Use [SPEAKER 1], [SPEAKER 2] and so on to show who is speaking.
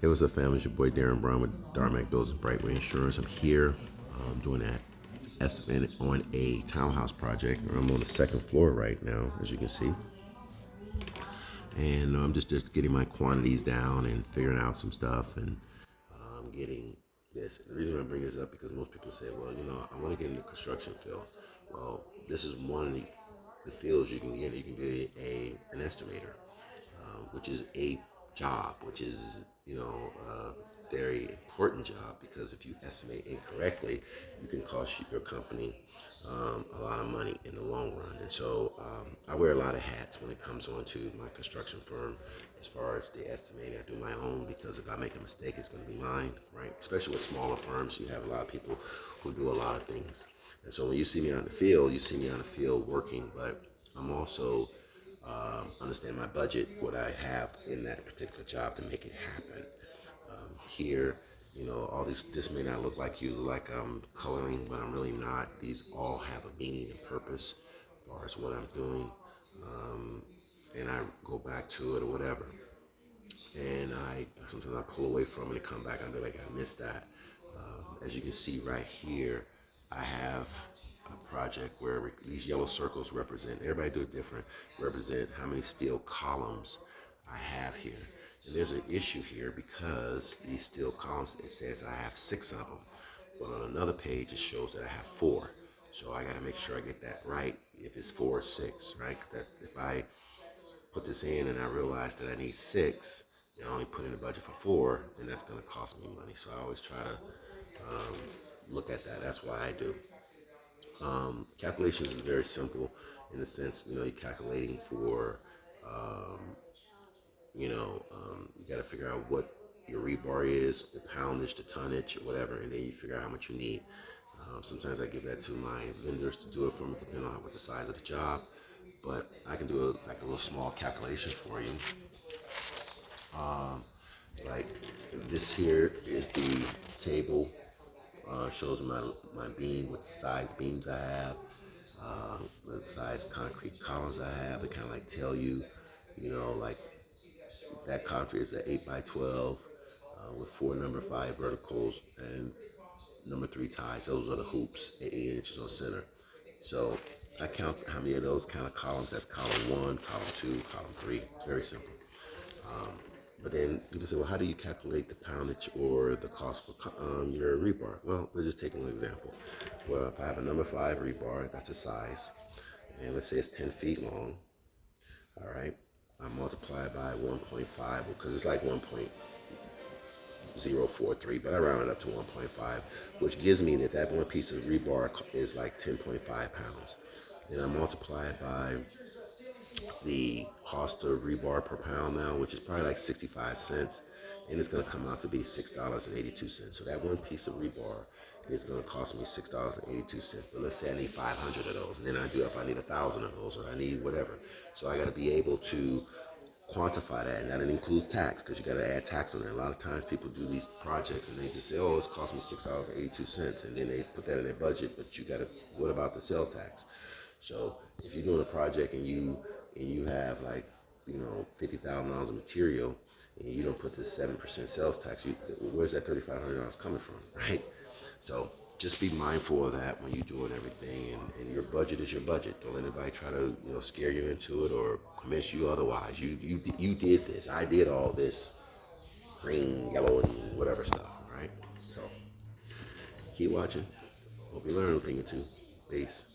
[SPEAKER 1] Hey, what's up, family? It's your boy Darren Brown with Darmac Builders and Brightway Insurance. I'm here doing that estimate on a townhouse project. I'm on the second floor right now, as you can see, and I'm just getting my quantities down and figuring out some stuff and getting this. The reason I bring this up because most people say, well, I want to get into construction field. Well, this is one of the fields you can get. You can be an estimator, which is a job, which is a very important job because if you estimate incorrectly, you can cost your company a lot of money in the long run. And so I wear a lot of hats when it comes on to my construction firm. As far as the estimating, I do my own because if I make a mistake, it's going to be mine, right? Especially with smaller firms, you have a lot of people who do a lot of things. And so when you see me on the field, you see me on the field working, but I'm also understand my budget, what I have in that particular job to make it happen. Here, all these, this may not look like you, like I'm coloring, but I'm really not. These all have a meaning and purpose as far as what I'm doing. Um, and I go back to it or whatever. And I sometimes I pull away from it and come back and be like, I missed that. As you can see right here, I have a project where these yellow circles represent, everybody do it different, represent how many steel columns I have here. And there's an issue here because these steel columns, it says I have 6 of them. But on another page, it shows that I have 4. So I got to make sure I get that right. If it's 4 or 6, right? 'Cause that if I put this in and I realize that I need 6, and I only put in a budget for 4, then that's going to cost me money. So I always try to look at that. That's why I do. Calculations is very simple in the sense, you're calculating for, you got to figure out what your rebar is, the poundage, the tonnage, or whatever, and then you figure out how much you need. Sometimes I give that to my vendors to do it for me, depending on what the size of the job. But I can do like a little small calculation for you. Like this here is the table. Shows my beam, what size beams I have, what size concrete columns I have. It kind of like tell you, like that concrete is an 8 by 12 with 4 number 5 verticals and number 3 ties. Those are the hoops, 8 inches on center. So I count how many of those kind of columns. That's column 1, column 2, column 3. It's very simple. But then people say, well, how do you calculate the poundage or the cost for your rebar? Well, let's just take an example. Well, if I have a number 5 rebar, that's a size, and let's say it's 10 feet long, all right, I multiply it by 1.5 because it's like 1.043, but I round it up to 1.5, which gives me that one piece of rebar is like 10.5 pounds. Then I multiply it by the cost of rebar per pound now, which is probably like 65 cents, and it's going to come out to be $6.82. So that one piece of rebar is going to cost me $6.82. But let's say I need 500 of those, and then if I need 1,000 of those, or I need whatever. So I got to be able to quantify that, and that includes tax because you got to add tax on there. A lot of times people do these projects and they just say, "Oh, it's cost me $6.82," and then they put that in their budget. But you got to, what about the sales tax? So if you're doing a project and you have like $50,000 of material and you don't put the 7% sales tax, where's that $3,500 coming from, right? So just be mindful of that when you're doing everything, and your budget is your budget. Don't let anybody try to scare you into it or convince you otherwise. You did this. I did all this green, yellow, and whatever stuff. Right. So keep watching. Hope you learn a thing or two. Peace.